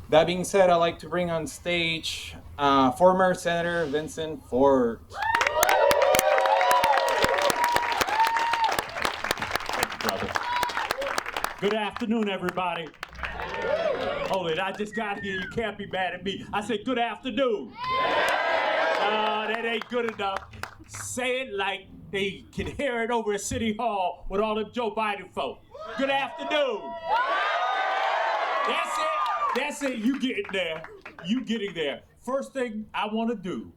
That being said, I'd like to bring on stage former Senator Vincent Ford. Brother. Good afternoon, everybody. Hold it, I just got here. You can't be mad at me. I said good afternoon. That ain't good enough. Say it like they can hear it over at City Hall with all them Joe Biden folk. Good afternoon. That's it. That's it. You getting there. You getting there. First thing I want to do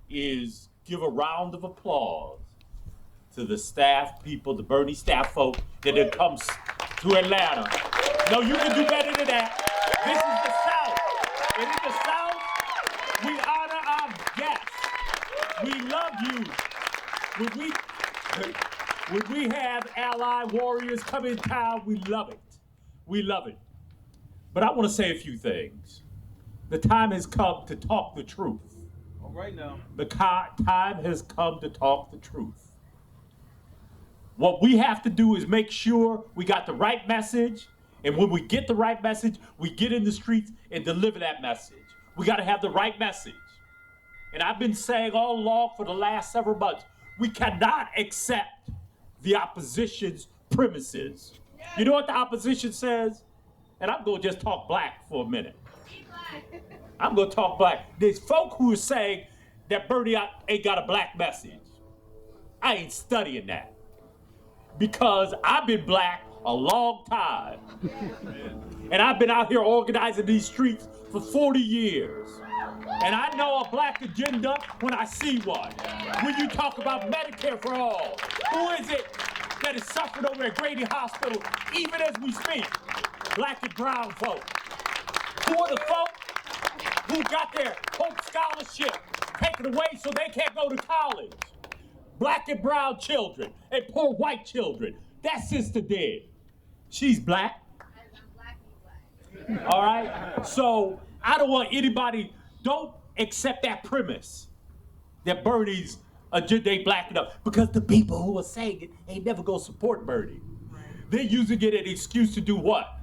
is give a round of applause to the staff people, the Bernie staff folk that have come to Atlanta. No, you can do better than that. This is the South. And in the South, we honor our guests. We love you. When we have ally warriors come in town, we love it. We love it. But I want to say a few things. The time has come to talk the truth. All right now. The time has come to talk the truth. What we have to do is make sure we got the right message, and when we get the right message, we get in the streets and deliver that message. We got to have the right message. And I've been saying all along for the last several months, we cannot accept the opposition's premises. You know what the opposition says? And I'm going to just talk black for a minute. I'm going to talk black. There's folk who are saying that Bernie ain't got a black message. I ain't studying that. Because I've been black a long time. And I've been out here organizing these streets for 40 years. And I know a black agenda when I see one. When you talk about Medicare for all, who is it that is suffering over at Grady Hospital, even as we speak? Black and brown folk. Who are the folk who got their Hope Scholarship taken away so they can't go to college? Black and brown children and poor white children. That sister did. She's black. All right? So I don't want anybody, don't accept that premise that Bernie's agenda ain't black enough, because the people who are saying it ain't never gonna support Bernie. They're using it as an excuse to do what?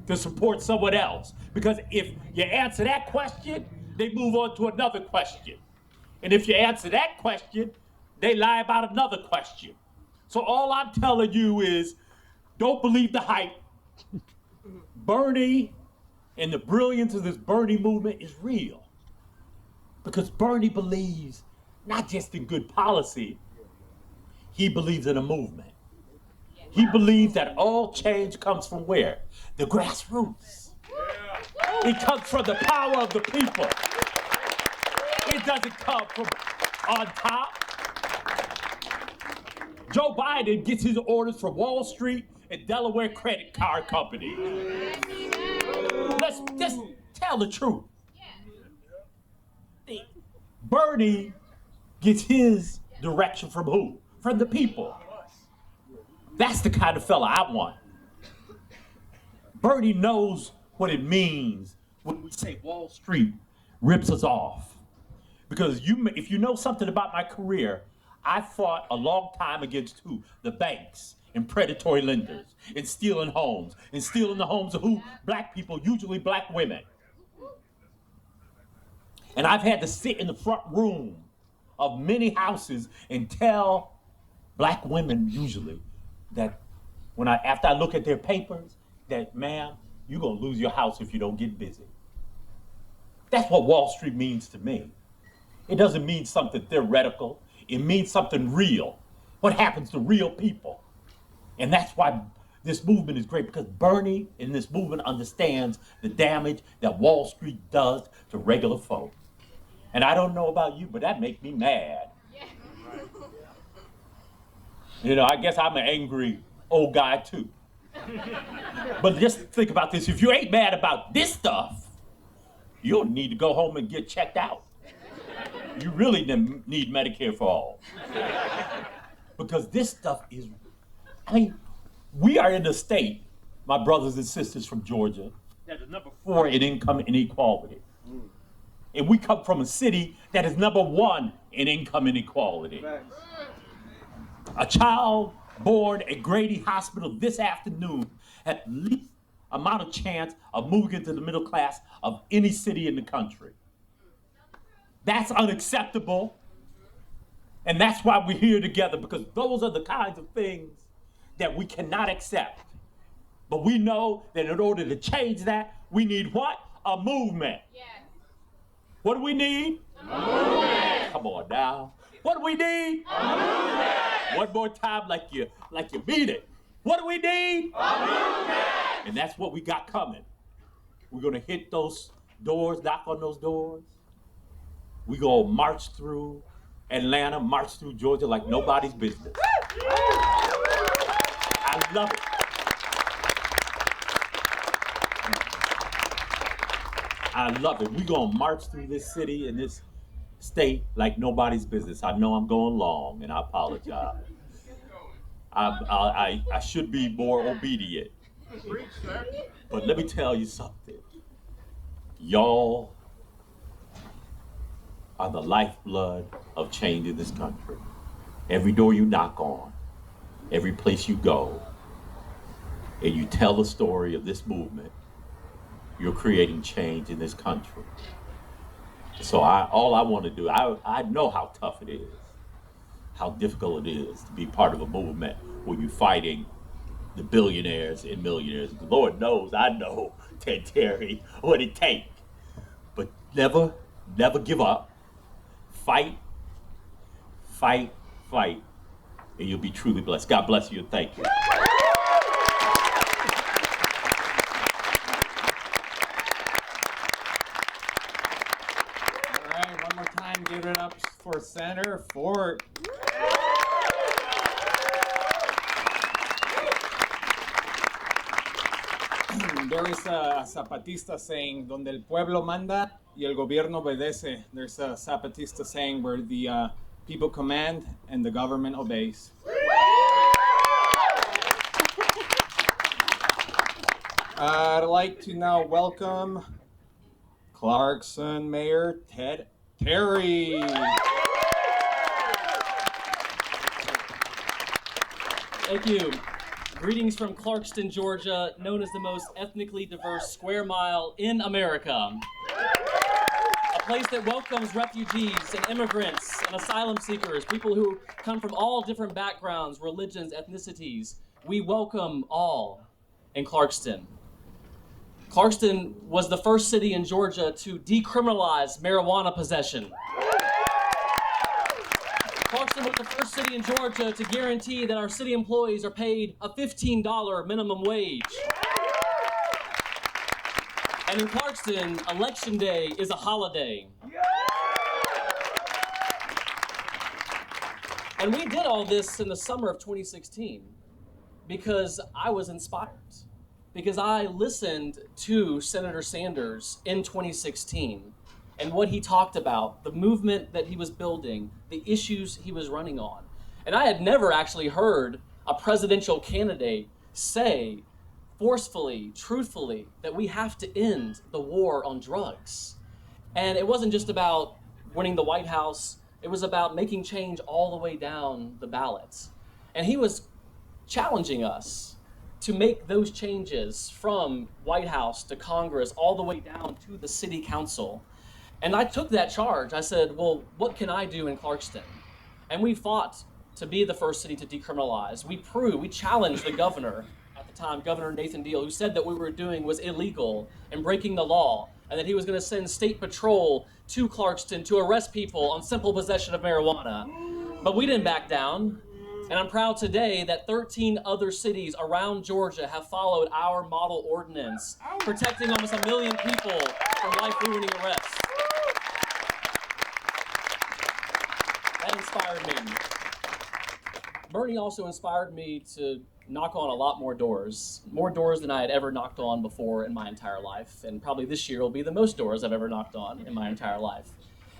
To support someone else. Because if you answer that question, they move on to another question. And if you answer that question, they lie about another question. So all I'm telling you is, don't believe the hype. Bernie and the brilliance of this Bernie movement is real. Because Bernie believes not just in good policy, he believes in a movement. He believes that all change comes from where? The grassroots. It comes from the power of the people. It doesn't come from on top. Joe Biden gets his orders from Wall Street and Delaware credit card company. Let's just tell the truth. Bernie gets his direction from who? From the people. That's the kind of fella I want. Bernie knows what it means when we say Wall Street rips us off. Because if you know something about my career, I fought a long time against who? The banks and predatory lenders and stealing homes and stealing the homes of who? Black people, usually black women. And I've had to sit in the front room of many houses and tell black women usually that after I look at their papers, that ma'am, you're gonna lose your house if you don't get busy. That's what Wall Street means to me. It doesn't mean something theoretical. It means something real. What happens to real people? And that's why this movement is great, because Bernie in this movement understands the damage that Wall Street does to regular folk. And I don't know about you, but that makes me mad. You know, I guess I'm an angry old guy too. But just think about this. If you ain't mad about this stuff, you'll need to go home and get checked out. You really need Medicare for all. Because this stuff is, we are in a state, my brothers and sisters from Georgia, that is number 4 in income inequality. And we come from a city that is number 1 in income inequality. A child born at Grady Hospital this afternoon had at least amount of chance of moving into the middle class of any city in the country. That's unacceptable. And that's why we're here together, because those are the kinds of things that we cannot accept. But we know that in order to change that, we need what? A movement. Yes. What do we need? A movement. Come on now. What do we need? A movement. One more time like you mean it. What do we need? A movement. And that's what we got coming. We're going to hit those doors, knock on those doors. We're going to march through Atlanta, march through Georgia like nobody's business. I love it. I love it. We're going to march through this city and this state like nobody's business. I know I'm going long, and I apologize. I should be more obedient. But let me tell you something. Y'all are the lifeblood of change in this country. Every door you knock on, every place you go, and you tell the story of this movement, you're creating change in this country. So all I want to do, I know how tough it is, how difficult it is to be part of a movement where you're fighting the billionaires and millionaires. Lord knows I know, Ted Terry, what it takes. But never give up. Fight, fight, fight, and you'll be truly blessed. God bless you and thank you. All right, one more time, give it up for Senator Ford. There is a Zapatista saying, donde el pueblo manda y el gobierno obedece. There's a Zapatista saying where the people command and the government obeys. I'd like to now welcome Clarkson Mayor Ted Terry. Thank you. Greetings from Clarkston, Georgia, known as the most ethnically diverse square mile in America. A place that welcomes refugees and immigrants and asylum seekers, people who come from all different backgrounds, religions, ethnicities. We welcome all in Clarkston. Clarkston was the first city in Georgia to decriminalize marijuana possession. Clarkston was the first city in Georgia to guarantee that our city employees are paid a $15 minimum wage. And in Clarkston, Election Day is a holiday. And we did all this in the summer of 2016 because I was inspired. Because I listened to Senator Sanders in 2016 and what he talked about, the movement that he was building, the issues he was running on. And I had never actually heard a presidential candidate say forcefully, truthfully, that we have to end the war on drugs. And it wasn't just about winning the White House, it was about making change all the way down the ballot. And he was challenging us to make those changes from White House to Congress all the way down to the city council. And I took that charge. I said, well, what can I do in Clarkston? And we fought to be the first city to decriminalize. We challenged the governor at the time, Governor Nathan Deal, who said that what we were doing was illegal and breaking the law, and that he was going to send state patrol to Clarkston to arrest people on simple possession of marijuana. But we didn't back down. And I'm proud today that 13 other cities around Georgia have followed our model ordinance, protecting almost 1 million people from life-ruining arrests. That inspired me. Bernie also inspired me to knock on a lot more doors than I had ever knocked on before in my entire life. And probably this year will be the most doors I've ever knocked on in my entire life.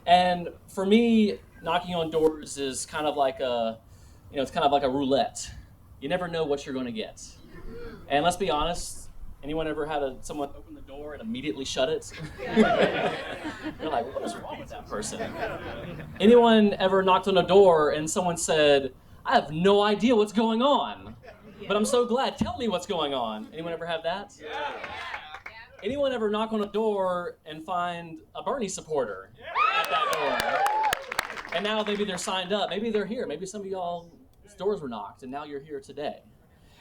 And for me, knocking on doors is kind of like it's kind of like a roulette. You never know what you're going to get. And let's be honest, anyone ever had someone open the door and immediately shut it? You're like, what is wrong with that person? Anyone ever knocked on a door and someone said, I have no idea what's going on? But I'm so glad. Tell me what's going on. Anyone ever have that? Anyone ever knock on a door and find a Bernie supporter at that door? And now maybe they're signed up. Maybe they're here. Maybe some of y'all's doors were knocked and now you're here today.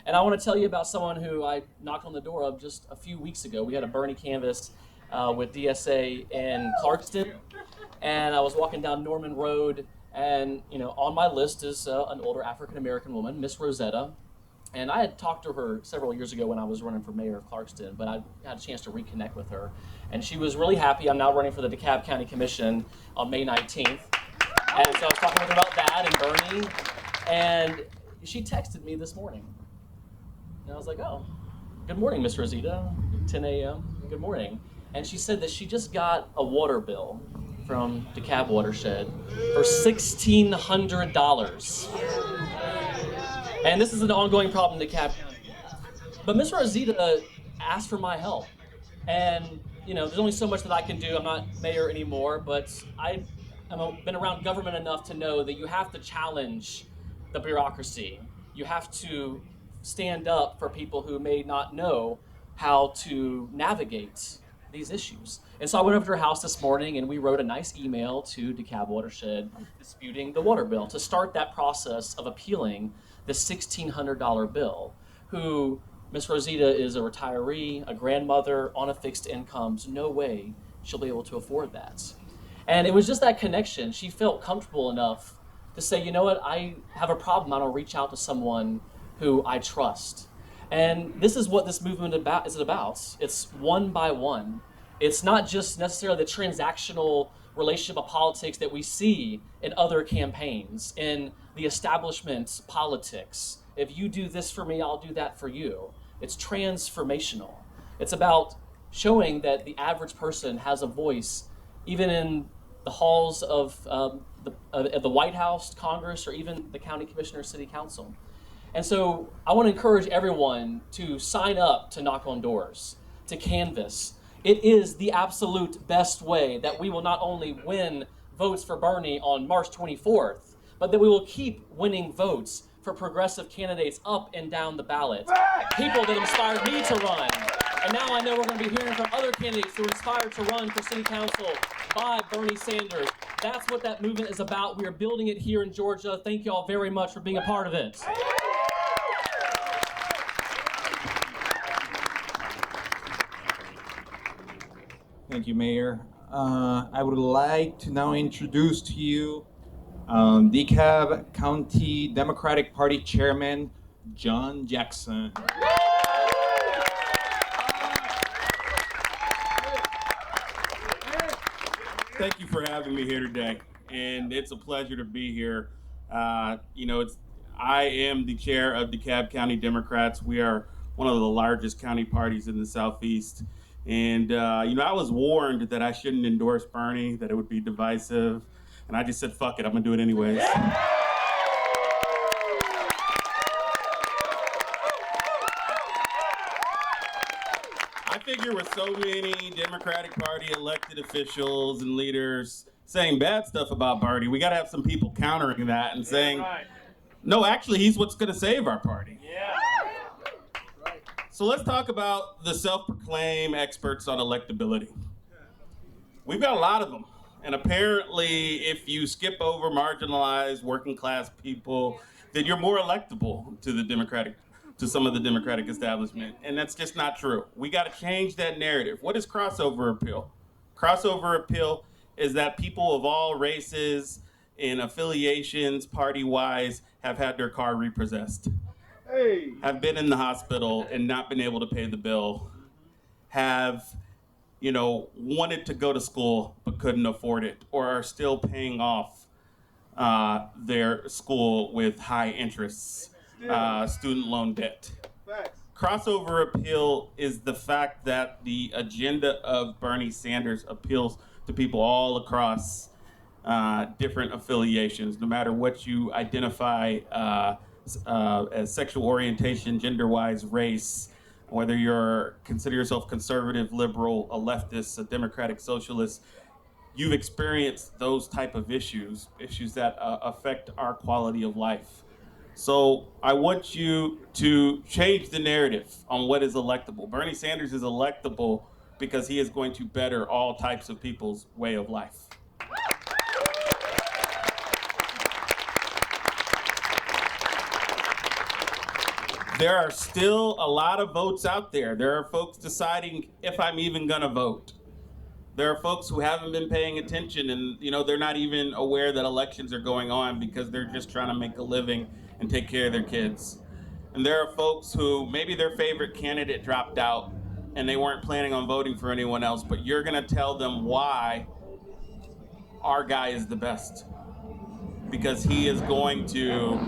And I want to tell you about someone who I knocked on the door of just a few weeks ago. We had a Bernie canvass with DSA in Clarkston, and I was walking down Norman Road, and on my list is an older African-American woman, Miss Rosetta. And I had talked to her several years ago when I was running for mayor of Clarkston, but I had a chance to reconnect with her. And she was really happy. I'm now running for the DeKalb County Commission on May 19th. And so I was talking with her about that and Bernie, and she texted me this morning. And I was like, oh, good morning, Miss Rosita, 10 a.m., good morning. And she said that she just got a water bill from DeKalb Watershed for $1,600. And this is an ongoing problem in DeKalb County. But Miss Rosita asked for my help. And, there's only so much that I can do. I'm not mayor anymore, but I've been around government enough to know that you have to challenge the bureaucracy. You have to stand up for people who may not know how to navigate these issues. And so I went over to her house this morning and we wrote a nice email to DeKalb Watershed disputing the water bill to start that process of appealing the $1,600 bill. Who Miss Rosita is a retiree, a grandmother on a fixed income. So no way she'll be able to afford that. And it was just that connection. She felt comfortable enough to say, you know what, I have a problem. I'm gonna reach out to someone who I trust. And this is what this movement is about. It's one by one. It's not just necessarily the transactional relationship of politics that we see in other campaigns, in the establishment politics. If you do this for me, I'll do that for you. It's transformational. It's about showing that the average person has a voice, even in the halls of the White House, Congress, or even the county commissioner, city council. And so I want to encourage everyone to sign up to knock on doors, to canvass. It is the absolute best way that we will not only win votes for Bernie on March 24th, but that we will keep winning votes for progressive candidates up and down the ballot. People that inspired me to run. And now I know we're going to be hearing from other candidates who are inspired to run for city council by Bernie Sanders. That's what that movement is about. We are building it here in Georgia. Thank you all very much for being a part of it. Thank you, Mayor. I would like to now introduce to you DeKalb County Democratic Party Chairman, John Jackson. Thank you for having me here today, and it's a pleasure to be here. I am the chair of DeKalb County Democrats. We are one of the largest county parties in the Southeast. And, I was warned that I shouldn't endorse Bernie, that it would be divisive. And I just said, fuck it, I'm gonna do it anyways. I figure with so many Democratic Party elected officials and leaders saying bad stuff about Bernie, we gotta have some people countering that and saying, no, actually, he's what's gonna save our party. Yeah. So let's talk about the self-proclaimed experts on electability. We've got a lot of them. And apparently, if you skip over marginalized working class people, then you're more electable to some of the Democratic establishment. And that's just not true. We got to change that narrative. What is crossover appeal? Crossover appeal is that people of all races and affiliations, party-wise, have had their car repossessed. Have been in the hospital and not been able to pay the bill, have, wanted to go to school but couldn't afford it, or are still paying off their school with high interests, student loan debt. Crossover appeal is the fact that the agenda of Bernie Sanders appeals to people all across different affiliations, no matter what you identify as sexual orientation, gender-wise, race, whether you're consider yourself conservative, liberal, a leftist, a democratic socialist, you've experienced those type of issues that affect our quality of life. So I want you to change the narrative on what is electable. Bernie Sanders is electable because he is going to better all types of people's way of life. There are still a lot of votes out there. There are folks deciding if I'm even gonna vote. There are folks who haven't been paying attention and they're not even aware that elections are going on because they're just trying to make a living and take care of their kids. And there are folks who maybe their favorite candidate dropped out and they weren't planning on voting for anyone else, but you're gonna tell them why our guy is the best. Because he is going to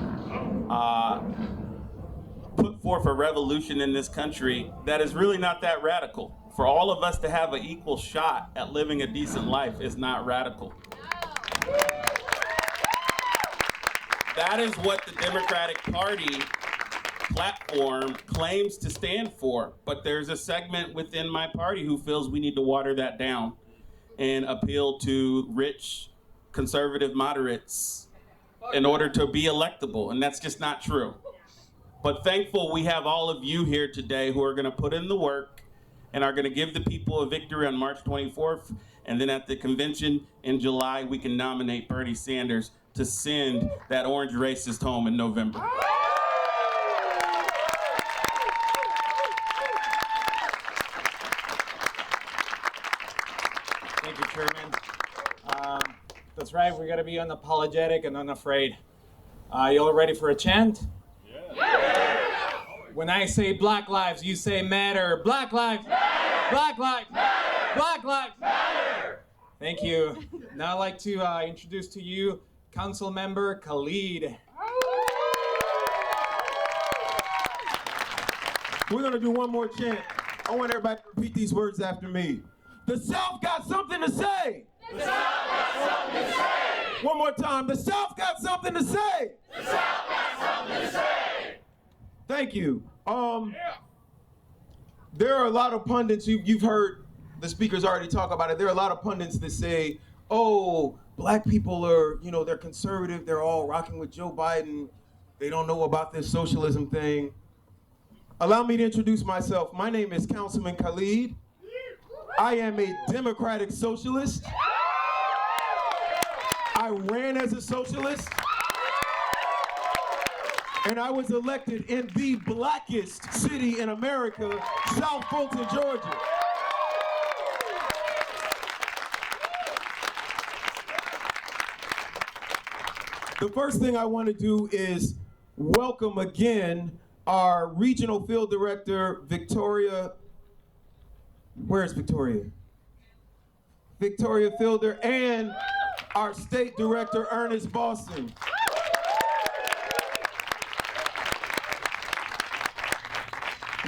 put forth a revolution in this country that is really not that radical. For all of us to have an equal shot at living a decent life is not radical. That is what the Democratic Party platform claims to stand for. But there's a segment within my party who feels we need to water that down and appeal to rich, conservative moderates in order to be electable. And that's just not true. But thankful we have all of you here today who are going to put in the work and are going to give the people a victory on March 24th. And then at the convention in July, we can nominate Bernie Sanders to send that orange racist home in November. Thank you, Chairman. That's right, we got to be unapologetic and unafraid. You all ready for a chant? When I say Black Lives, you say matter. Black Lives, Black Lives, Black Lives. Thank you. Now I'd like to introduce to you Council Member Khalid. We're gonna do one more chant. I want everybody to repeat these words after me. The South got something to say. The South got something to say. One more time. The South got something to say. The South got something to say. Thank you. There are a lot of pundits, you've heard the speakers already talk about it. There are a lot of pundits that say, oh, black people are, they're conservative. They're all rocking with Joe Biden. They don't know about this socialism thing. Allow me to introduce myself. My name is Councilman Khalid. I am a democratic socialist. I ran as a socialist. And I was elected in the blackest city in America, South Fulton, Georgia. The first thing I want to do is welcome again our regional field director, Victoria. Where's Victoria? Victoria Fielder, and our state director, Ernest Boston.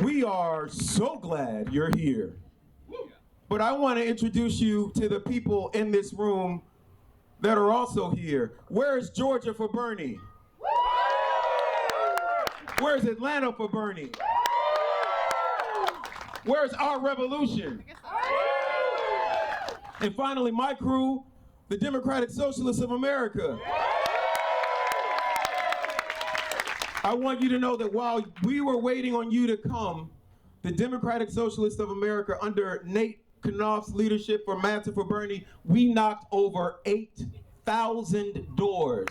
We are so glad you're here. But I want to introduce you to the people in this room that are also here. Where's Georgia for Bernie? Where's Atlanta for Bernie? Where's our revolution? And finally, my crew, the Democratic Socialists of America. I want you to know that while we were waiting on you to come, the Democratic Socialists of America, under Nate Knopf's leadership for Matter for Bernie, we knocked over 8,000 doors.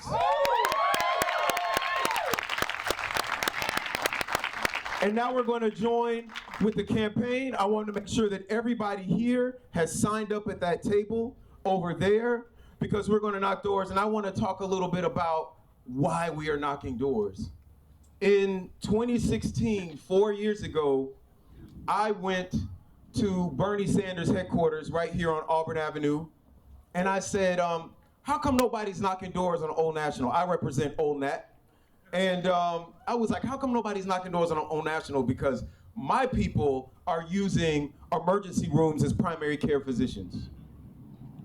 And now we're going to join with the campaign. I want to make sure that everybody here has signed up at that table over there, because we're going to knock doors. And I want to talk a little bit about why we are knocking doors. In 2016, 4 years ago, I went to Bernie Sanders' headquarters right here on Auburn Avenue, and I said, how come nobody's knocking doors on Old National? I represent Old Nat. And I was like, how come nobody's knocking doors on Old National? Because my people are using emergency rooms as primary care physicians.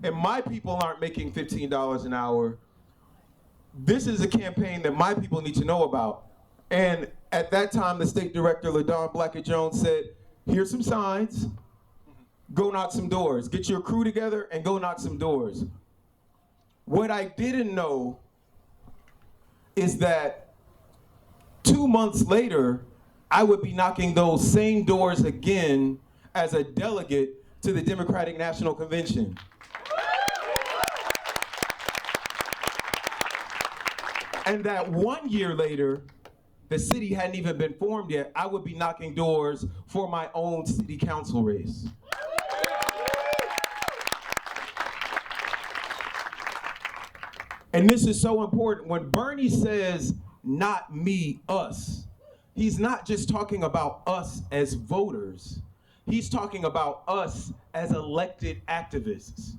And my people aren't making $15 an hour. This is a campaign that my people need to know about. And at that time, the state director, LaDon Blackett-Jones, said, here's some signs, go knock some doors. Get your crew together and go knock some doors. What I didn't know is that 2 months later, I would be knocking those same doors again as a delegate to the Democratic National Convention. And that 1 year later, the city hadn't even been formed yet, I would be knocking doors for my own city council race. And this is so important. When Bernie says, not me, us, he's not just talking about us as voters. He's talking about us as elected activists.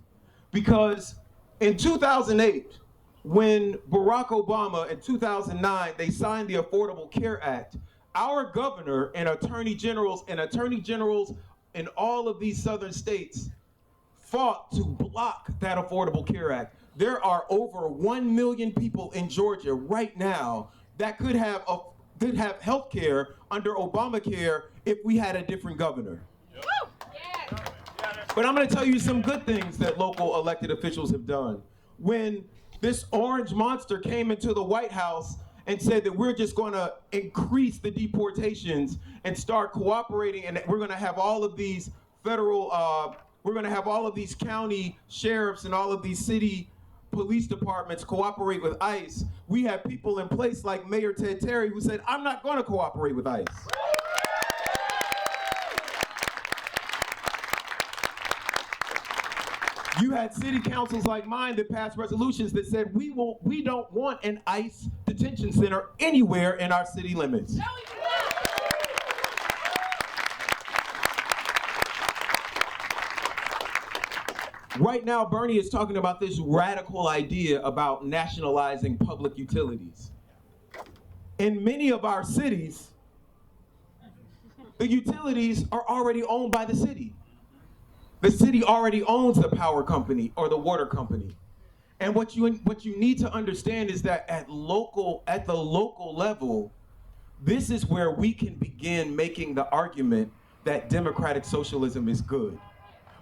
Because in 2008, when Barack Obama in 2009, they signed the Affordable Care Act, our governor and attorney generals in all of these southern states fought to block that Affordable Care Act. There are over 1 million people in Georgia right now that could have health care under Obamacare if we had a different governor. But I'm gonna tell you some good things that local elected officials have done. When this orange monster came into the White House and said that we're just gonna increase the deportations and start cooperating, and we're gonna have all of these we're gonna have all of these county sheriffs and all of these city police departments cooperate with ICE. We have people in place like Mayor Ted Terry who said, I'm not gonna cooperate with ICE. You had city councils like mine that passed resolutions that said we don't want an ICE detention center anywhere in our city limits. No, we do not. Right now, Bernie is talking about this radical idea about nationalizing public utilities. In many of our cities, the utilities are already owned by the city. The city already owns the power company or the water company. And what you need to understand is that at the local level, this is where we can begin making the argument that democratic socialism is good.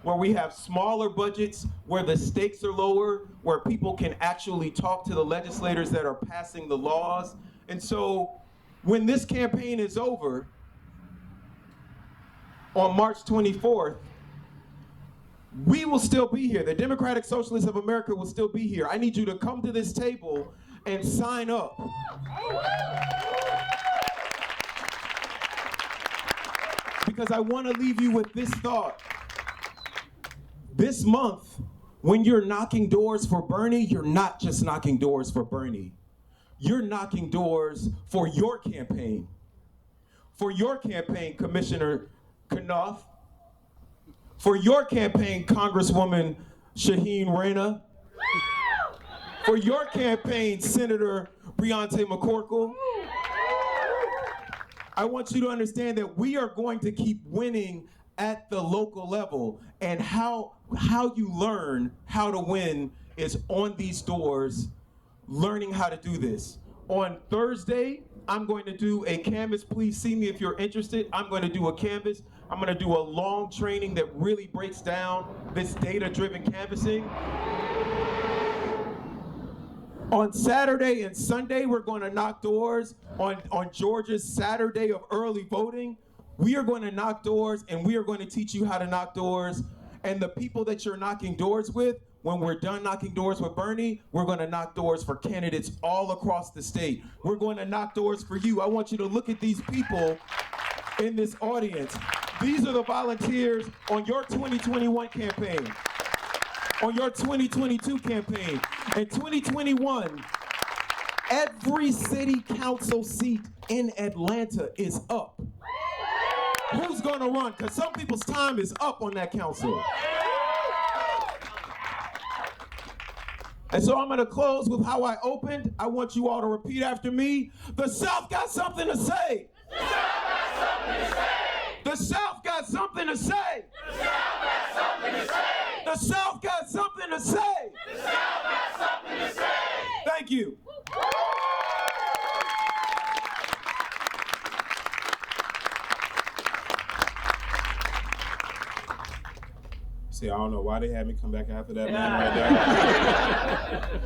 Where we have smaller budgets, where the stakes are lower, where people can actually talk to the legislators that are passing the laws. And so when this campaign is over on March 24th, we will still be here. The Democratic Socialists of America will still be here. I need you to come to this table and sign up. Because I want to leave you with this thought. This month, when you're knocking doors for Bernie, you're not just knocking doors for Bernie. You're knocking doors for your campaign. For your campaign, Commissioner Knopf. For your campaign, Congresswoman Shaheen Reyna. For your campaign, Senator Breonte McCorkle. I want you to understand that we are going to keep winning at the local level, and how you learn how to win is on these doors, learning how to do this. On Thursday, I'm going to do a canvas. Please see me if you're interested. I'm going to do a canvas. I'm going to do a long training that really breaks down this data-driven canvassing. On Saturday and Sunday, we're going to knock doors on Georgia's Saturday of early voting. We are going to knock doors, and we are going to teach you how to knock doors. And the people that you're knocking doors with, when we're done knocking doors with Bernie, we're going to knock doors for candidates all across the state. We're going to knock doors for you. I want you to look at these people in this audience. These are the volunteers on your 2021 campaign, on your 2022 campaign. In 2021, every city council seat in Atlanta is up. Who's gonna run? Because some people's time is up on that council. And so I'm gonna close with how I opened. I want you all to repeat after me. The South got something to say. The South got something to say. The South got something to say. The South got something to say. The South got something to say. Thank you. See, I don't know why they had me come back after that man right there.